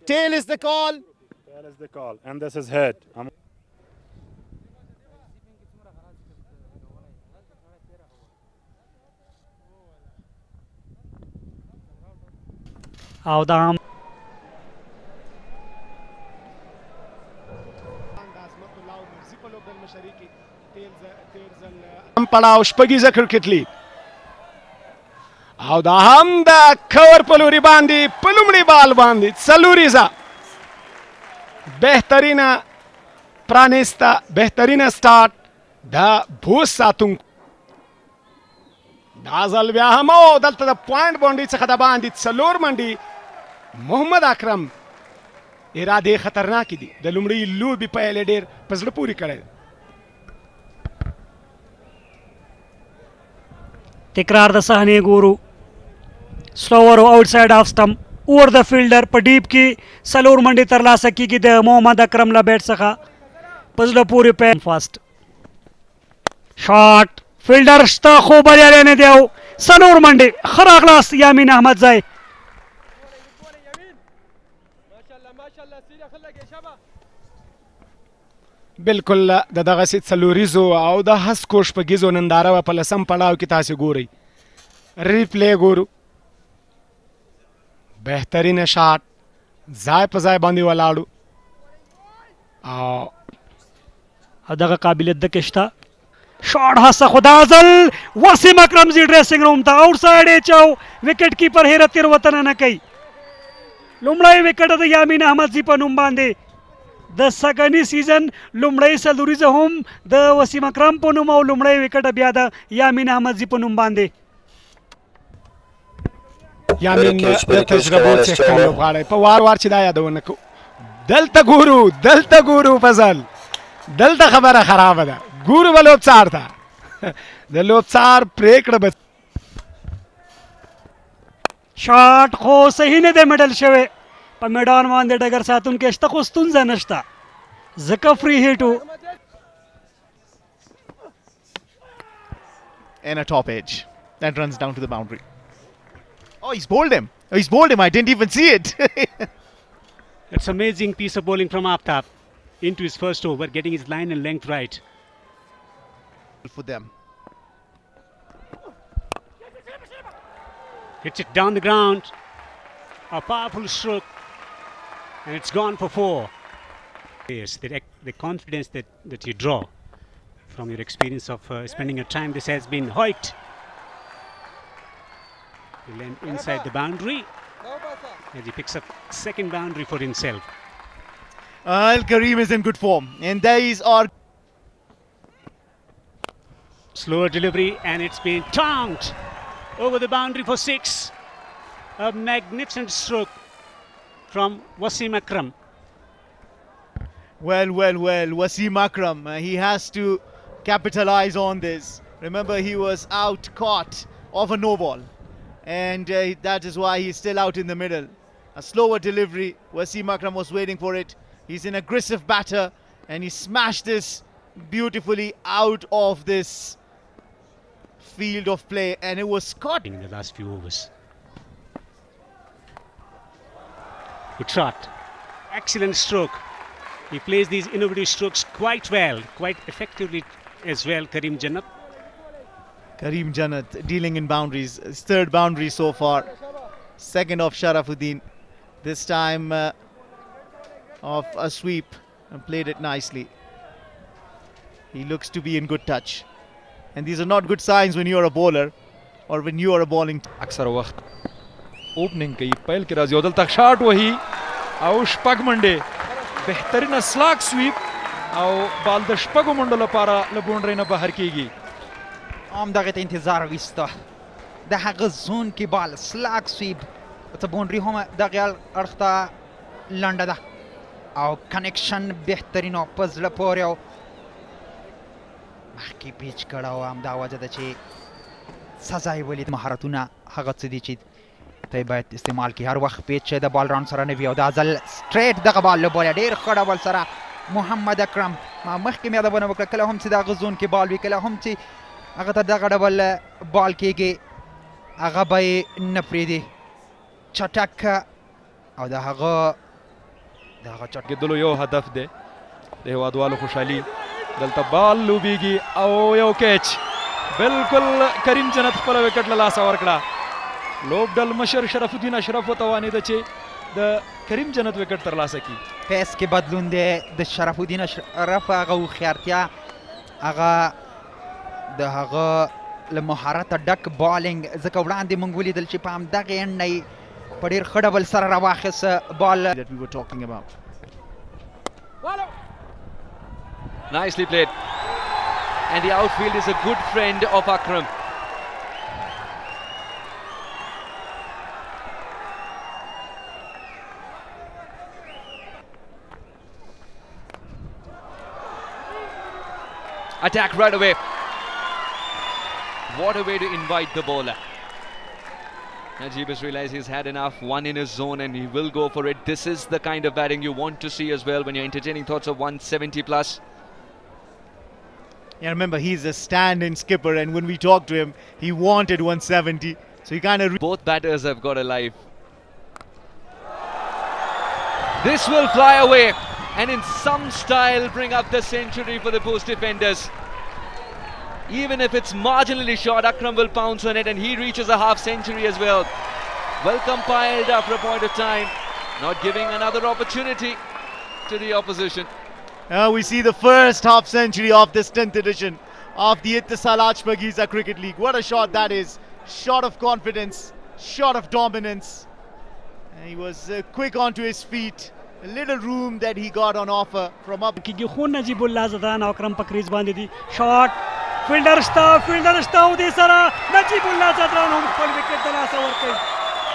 Tail is the call. Tail is the call, and this is hit. Audam. پړاو شپږیزه کرکټ لیګ او دا هم د کور په لوري باندې په لومړي بال باندې څلوریزه بهترینه پرانیسته بهترینه سټارټ د بوس ساتونکو دا ځل بیا هم دلته د پوینټ باونډري څخه د باندې څلور منډې محمد اکرم ارادې خطرناکې دي د لومړۍ لوبې پیل یې ډېر په زړه پورې کړی دی تکرار د صحنې ګورو سلوور او آؤٹ سایډ آف سټم اوور د فیلډر په ډیپ کې څلور منډې ترلاسه کیږي د محمد اکرم له بیټ څخه په زړه پورې پین فاسټ شاټ فیلډر شته خو بریالی نه دی او څلور منډې ښه راغلاست یامین احمدزی بالکل د دغسې څلوریزو او د هسکو شپږیزو ننداره به په لسم پړاو کې تاسې ګورئ ریپلی ګورو بهترینه شاټ ځای په ځای باندې ولاړو او دغه قابلیت دکې شته شاټ هڅه خو دا ځل وسیم اکرم زی ډریسنګ روم ته آؤټ سایډ یې چاو وکټ کیپر هیره تېروتنه نه کوي لومړی وکټ د یامین احمدزي په نوم باندې د سږني سیزن لومړی څلوریزه هم د وسیم اکرم په نوم او لومړی وکټ بیا د یامین احمدزي په نوم باندې یامین د تجربو څښتن لوبغاړی په وار وار چې دا یادونه کوو دلته ګورو فضل دلته خبره خرابه ده ګورو به لوبڅار ته د لوبڅار پرېکړه به شاټ خو صحیح نه دی میډل شوی په میدان باندې ډګر ساتونکی شته خو ستونزه نشته ځکه فری هیټ و and a top edge that runs down to the boundary. Oh, he's bowled him. I didn't even see it. It's amazing piece of bowling from Aftab into his first over, getting his line and length right. For them. Hits it down the ground. A powerful stroke. And it's gone for 4. Yes, the confidence that you draw from your experience of spending your time. This has been Hoyt. He'll end inside the boundary. And he picks up second boundary for himself. Al Kareem is in good form. And these are... Slower delivery and it's been tongued over the boundary for 6. A magnificent stroke from Wasim Akram. Well, Wasim Akram, he has to capitalize on this. Remember, he was out caught of a no ball. And that is why he's still out in the middle. A slower delivery. Wasim Akram was waiting for it. He's an aggressive batter and he smashed this beautifully out of this field of play, and it was caught in the last few overs. Good shot. Excellent stroke. He plays these innovative strokes quite well, quite effectively as well, Kareem Jannat. Kareem Jannat dealing in boundaries. His third boundary so far. Second of Sharafuddin. This time of a sweep and played it nicely. He looks to be in good touch. And these are not good signs when you're a bowler or when you are a bowling. अक्सर वक्त opening की पहल के राजी उदल तक shot वही और शपग Monday बेहतरीन स्लॉग स्वीप और बाल द शपग मंडल पारा लबोंडरे न बाहर कीगी आम दगत इंतजार विस्ता द हग जोन की बाल स्लॉग स्वीप तो बाउंड्री हम दगल अर्थता लंडा और कनेक्शन बेहतरीन वापस लपोरियो की पिच कड़ा हो आम दावा जदा चे सजाई बोली महारतुना हगत सिदी ची तय बात इस्तेमाल की हर वक्त पिच चे द बॉल राउंड सरा ने भी Dajal straight the ball low ball der खड़ा बॉल सरा मोहम्मद अकरम मा मख के मैदा बना बकला कला हम सीधा गजून के बॉल भी कला हम ची अगर द गड़ा बॉल के अगा बाय नपरीदी चटक और the hug دغه چټ کېدلو یو هدف دی د هیوادوالو خوشحالي دلته بال لوبیږي او یو کیچ بالکل کریم جنت خپل وکټ له لاسه ورکړه لوبډل مشر شرف الدین اشرف وتوانېده چې د کریم جنت وکټ ترلاسه کړي پیس کې بدلون دی د شرف الدین اشرف هغه هوښیارتیا هغه د هغه له مهارته ډک بالینګ ځکه وړاندې موږ ولیدل چې په همدغې اند نه یې په ډېر ښه ډول سره راواخیست بال that we were talking about. Nicely played. And the outfield is a good friend of Akram. Attack right away. What a way to invite the bowler. Najib has realized he's had enough, one in his zone, and he will go for it. This is the kind of batting you want to see as well when you're entertaining thoughts of 170 plus. Yeah, remember, he's a stand-in skipper, and when we talked to him, he wanted 170. So he kind of... Both batters have got a life. This will fly away and in some style bring up the century for the post defenders. Even if it's marginally short, Akram will pounce on it and he reaches a half century as well. Well compiled after a point of time, not giving another opportunity to the opposition. we see the first half century of this 10th edition of the Ittisal Ajpagiza Cricket League. What a shot that is. Shot of confidence, shot of dominance. And he was quick onto his feet. A little room that he got on offer from up. کیږي خو نجیب الله زدان او اکرم پکریز باندې دي شاٹ فیلډر شتا او دې سره نجیب الله زدان هم خپل وکټ د لاسه ورکړي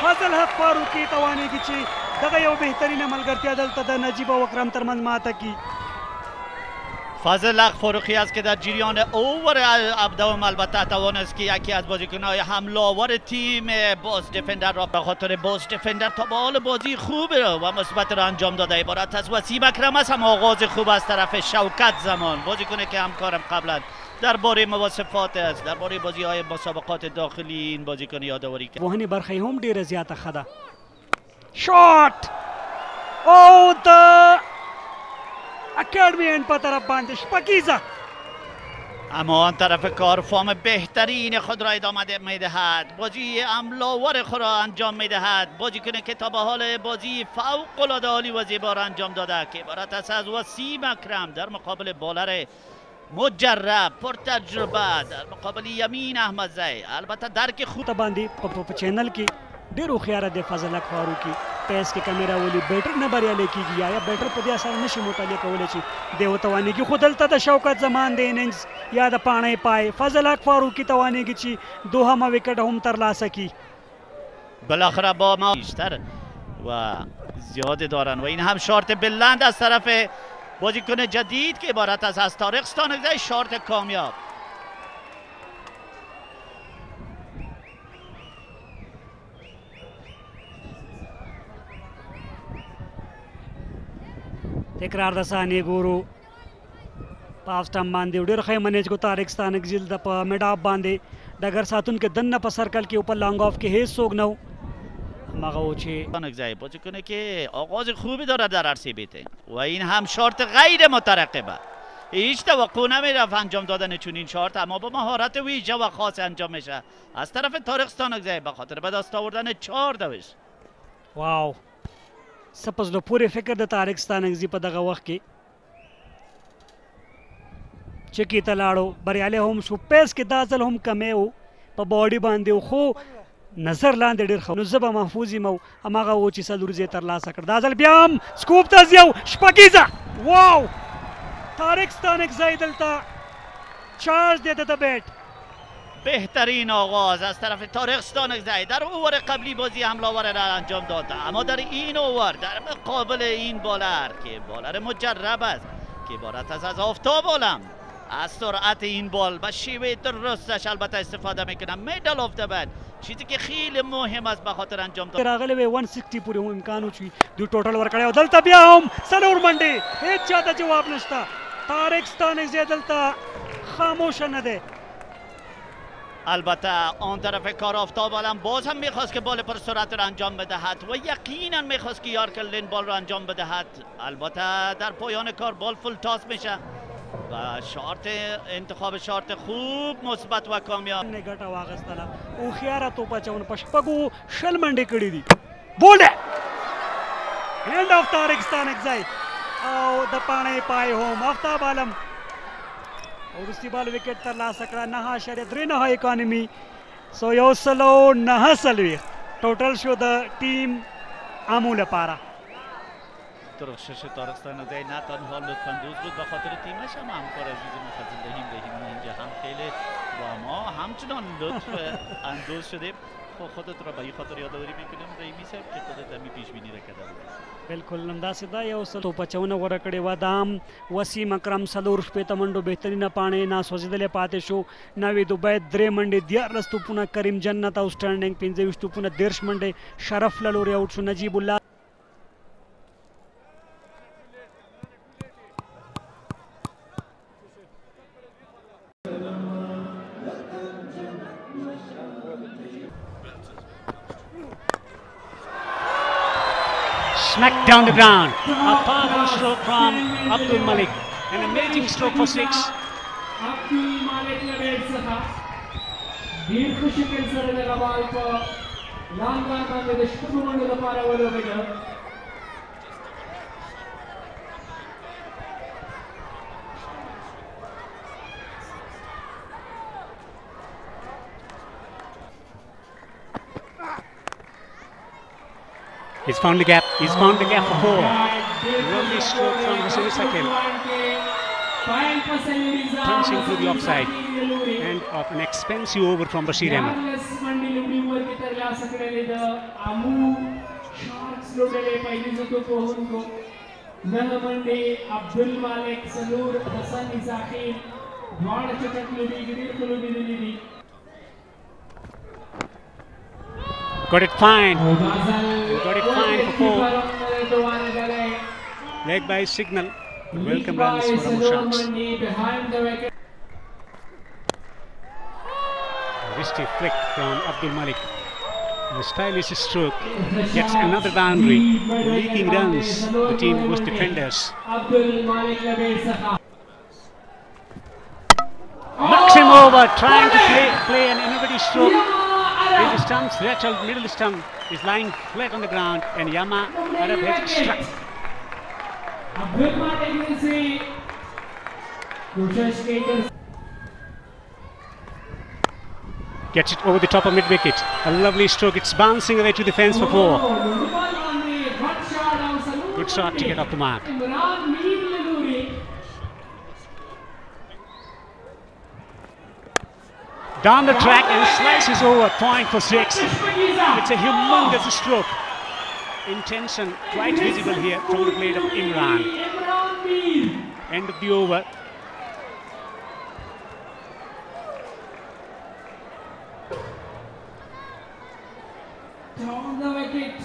فضل حق فاروقي توانېږي چې دغه یو بهترینه ملګرتیا دلته د نجیب او اکرم ترمنځ ماته کی فضل حق فاروقی است که در جریان اوور ابدوم البته توانست که یکی از بازیکن‌های حمله‌آور تیم باز دفندر را به خاطر باز دفندر تا به حال بازی خوب و مثبت را انجام داده. عبارت از وسیم اکرم است، هم آغاز خوب از طرف شوکت زمان بازیکن که همکارم قبلا درباره مواصفات است، درباره بازی‌های مسابقات داخلی این بازیکن یادآوری کرد. وهنی برخی هم ډیره زیاته خده شاٹ او د اکیڈمی این په طرف باندې شپکیزه اما آن طرف کار فرم بهترین خود را ادامه میدهد، بازی حمله‌آور خود را انجام میدهد، بازیکن که تا به حال بازی فوق‌العاده عالی و زیبا را انجام داده که عبارت است از وسیم اکرم در مقابل بالر مجرب پرتجربه، در مقابل یمین احمدزی. البته درک خوب باندې په چینل کې ډېر هوښیاره دی فضل حق فاروقي پیس کې کیمرا ولي بیټر نه بریالی کیږي یا بیټر په دې اثر نشي مطالعه کولی چې دی وتوانېږي خو دلته د شوکت زمان د اننګز یا د پاڼۍ پای فضل حق فاروقي توانېږي چې دوهمه وکټ هم ترلاسه کړي بالاخره با ما بیشتر و زیاد دارن و این هم شارت بلند از طرف بازیکن جدید که عبارت است از طارق ستانکزی. شارت کامیاب. تکرار د ثانیې ګورو په آف سټمپ باندې ډېر ښه منیج کو طارق ستانکزي د په میډ اپ باندې ډګر ساتونکي دننه په سرکل کې په لانګ آف کې هیڅ څوک نه و هماغه و چې ستانکزی بازیکنی که آغاز خوبی دارد در عرصه بیتینگ و این هم شارت غیر مترقبه، هیچ توقع نمیرفت انجام دادن چنین شارت، اما با مهارت ویژه و خاص انجام میشه از طرف طارق ستانکزی به خاطر به دست آوردن 4 دوش. واو سپس له پورې فکر د طارق ستانکزي په دغه وخت کې چکی ته لاړو بریالی هم شو پیس کې دا ځل هم کمی و په باډي باندې خو نظر لاندې ډېر ښه نو زه به محفوظ یم او هماغه و چې څلور یې ترلاسه کړ دا ځل بیا هم سکوپ ته ځي او شپږیزه واو طارق ستانکزی دلته چارج دی د بیټ بهترین آغاز از طرف طارق ستانکزی در اوور قبلی بازی حمله‌آور را انجام داد، اما در این اوور در مقابل این بالر که بالر مجرب است که عبارت است از آفتاب عالم از سرعت این بال و شیوه درستش البته استفاده میکنه. میدل آف د بد چیزی که خیلی مهم است به خاطر انجام دادن راغلی وی 160 پورې هم امکان و چې دوی ټوټل ورکړی او دلته بیا هم څلور منډې هیڅ چاته جواب نشته. طارق ستانکزی دلته خاموشه نه دی البته آن طرف کار آفتاب عالم باز هم میخواست که بال پر سرعت را انجام بدهد و یقینا میخواست که یارکلین بال را انجام بدهد. البته در پایان کار بال فول تاس میشه و شارت انتخاب شارت خوب مثبت و کامیاب. ګټه واغستله او خياره توپه چون پشپګو شل منډې کړې دي. بولډ هند اف تارکستان اگزای او د پاڼې پای هوم آفتاب عالم وروستي بال وکټ ترلاسه کړه 9.3 اکانومي سو 109 ټوټل شو د ټیم امو لپاره. درخشش تارکستان اگزای نه تنها لطف‌اندوز بود به خاطر تیمش هم همکار عزیز مفضل رحیم اینجا هم خیلی با ما همچنان لطف اندوز شده. خودت را به این خاطر یادآوری میکنم رحیمی صاحب که خودت همی پیش بینی را کرده بود. بالکل همداسې دا یو څه توپه چونه غوره کړې وه. دا هم وسیم اکرم 4 منډو بهترینه پاڼې ناسوځېدلې پاتې شو. نوید عبید 3 منډې 14 توپونه. کریم جنت آوټسټینډینګ 25 توپونه 13 منډې. شرف له لورې آوټ شو. نجیب الله Smacked down the ground. A powerful stroke from Abdul Malik. An amazing stroke for 6. Abdul Malik Labed Saha. Deer Kushikil Sarada Labalpa. Langan Bangladesh Kutumandu the Paravalo winner. He's found the gap. He's found the gap for 4. Lovely stroke from Hussein Sakil. Punching through the offside. And of an expensive over from Bashir Ahmed. Abdul Malik Salur Hassan Isaqil. Got it fine. Got it fine for 4. Leg by signal. Welcome runs for Amur Sharks. Risky flick from Abdul Malik. The stylish stroke gets another boundary. Leaking runs the team was defenders. Knocks him over, trying to play an innovative stroke. His stumps, lateral middle stump is lying flat on the ground, and Yama Arab has struck. Gets it over the top of mid wicket. A lovely stroke. It's bouncing away to the fence for 4. Good shot to get off the mark. Down the track and slices over, point for 6. It's a humongous stroke. Intention quite visible here from the blade of Imran. End of the over. Down the wicket.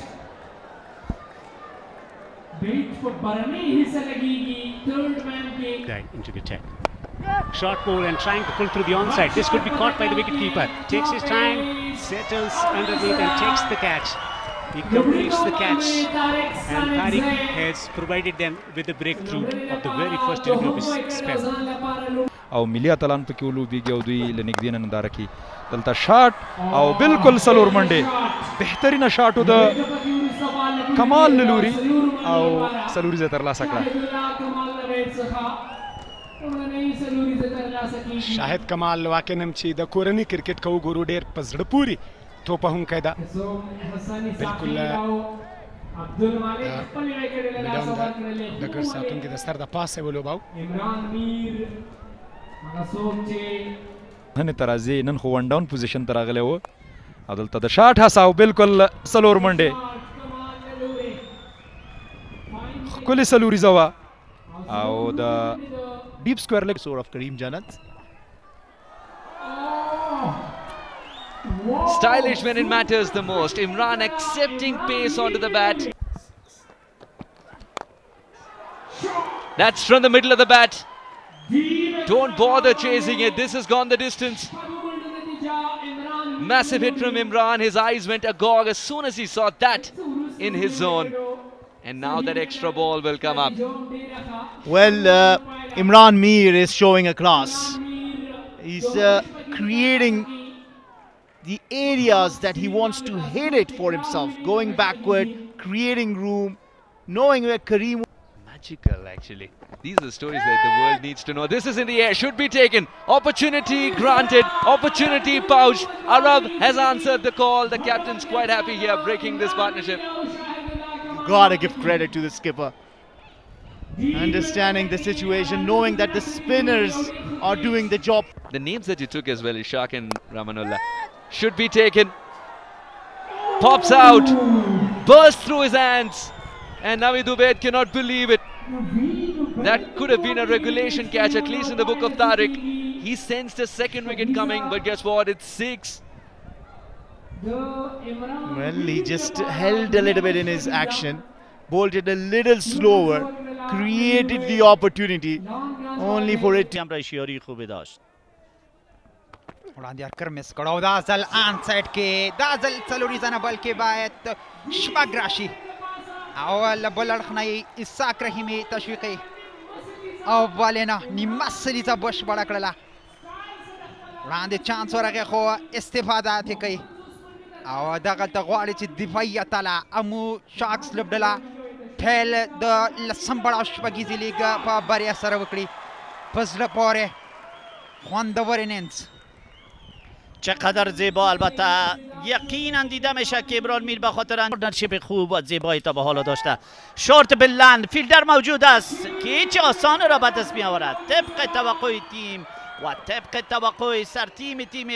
Wait for Barani hissa lagegi. Third man ke. Into the attack. Short ball and trying to pull through the onside. This could be caught by the wicketkeeper. Takes his time, settles underneath and takes the catch. He completes the catch, and Tariq has provided them with the breakthrough of the very first inning of his spell. او ملي اتلان په کې ولوبېږي او دوی له نږدې نه ننداره کوي. دلته شاټ او بالکل څلور منډې. بهترینه شاټ و د کمال له لوري او څلوري ځای ترلاسه کړه. شاهد کمال واکنم چې د کورنۍ کرکټ کو ګورو ډېر په زړه پوري توپه هم کېده. بالکل ډګر ساتونکي د سر د پاسه ولوباو. نن ترازی نن خو ون ډاون پوزیشن ته راغلی و او دلته د شاټ هڅه او بالکل څلور منډې. ښکلې څلوریزه وه او د deep square leg sort of Kareem Janat. Stylish when it matters the most. Imran accepting pace onto the bat. That's from the middle of the bat. Don't bother chasing it. This has gone the distance. Massive hit from Imran. His eyes went agog as soon as he saw that in his zone. And now that extra ball will come up. Well, Imran Mir is showing a class. He's creating the areas that he wants to hit it for himself. Going backward, creating room, knowing where Kareem... Magical, actually. These are the stories that the world needs to know. This is in the air, should be taken. Opportunity granted, opportunity pouched. Arab has answered the call. The captain's quite happy here, breaking this partnership. Gotta give credit to the skipper. Understanding the situation, knowing that the spinners are doing the job. The names that you took as well, Ishaq and Ramanullah, should be taken. Pops out, bursts through his hands. And Naveed Ubaid cannot believe it. That could have been a regulation catch, at least in the book of Tariq. He sensed a second wicket coming, but guess what? It's 6. Well, he just held a little bit in his action, bolted a little slower, created the opportunity, only for it to... وړاندې هرکر مس کړو دا ځل آن سایډ کې دا ځل څلوري ځنه بلکې باید شپږ راشي او له بل اړخ نه یې اسحاق رحیمي تشویقي او بالینه نیمه سلیزه بشپړه کړله وړاندې چانس ورغی خو استفاده ترې کوي او دغلته غواړي چې دفاعي اتله امو شاکس لوبډله پیل د لسم پړاو شپږیزې لیګ په بریا سره وکړي په زړه پورې خوندور انینز چقدر زیبا. البته یقینا دیده میشه که ابرار میر به خاطر پارتنرشیپ خوب و زیبایی تا به حالا داشته. شورت بلند فیلدر موجود است که هیچ آسان را به دست می آورد طبق توقع تیم و طبق توقع سرتیم تیم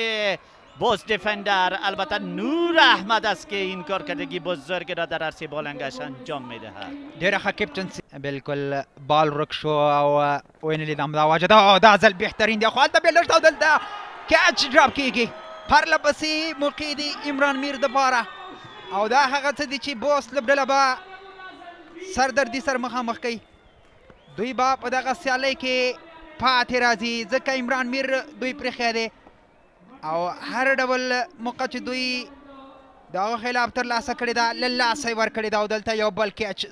بوس دیفندر. البته نور احمد است که این کارکردگی بزرگ را در عرصه بالنگش انجام میدهد. ډېره ښه کپټنسي بالکل بال ورک شو او وینې لیدم دا واجده او دا ځل بهترین دی خو هلته بې لږ او دلته کیچ ډراپ کیږي پرله پسې موقع دی عمران میر دپاره او دا هغه څه دي چې بوس لوبډله به سردردي سره مخامخ کوي. دوی به په دغه سیالۍ کې پاتې راځي ځکه عمران میر دوی پرېښی دی او هر ډول موقع چې دوی د هغه خلاف ترلاسه کړې ده له لاسه یې ورکړې ده او دلته یو بل کیچ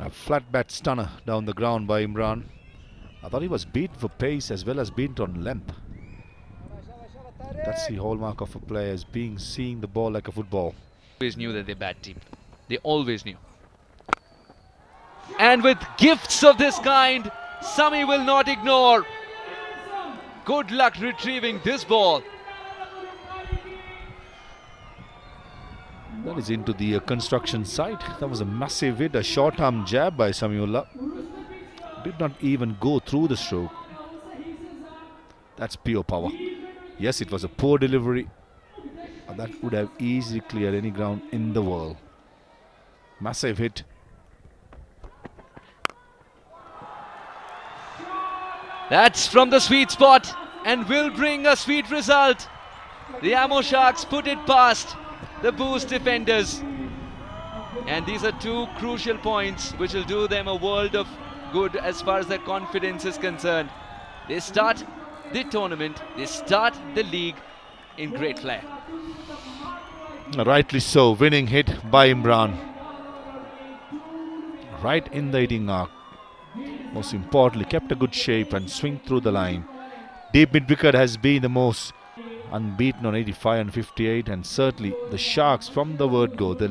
A flat bat stunner down the ground by Imran. I thought he was beat for pace as well as beat on length. That's the hallmark of a player, is seeing the ball like a football. Always knew that they're bad team. They always knew. And with gifts of this kind, Sami will not ignore. Good luck retrieving this ball. That is into the construction site. That was a massive hit, a short arm jab by Samiullah. Did not even go through the stroke. That's pure power. Yes, it was a poor delivery. That would have easily cleared any ground in the world. Massive hit. That's from the sweet spot and will bring a sweet result. The Ammo Sharks put it past the Boost defenders. And these are two crucial points which will do them a world of good as far as their confidence is concerned. They start the tournament, they start the league in great flair. Rightly so, winning hit by Imran. Right in the hitting arc. Most importantly, kept a good shape and swing through the line. Deep mid-wicket has been the most unbeaten on 85 and 58, and certainly the Sharks from the word go.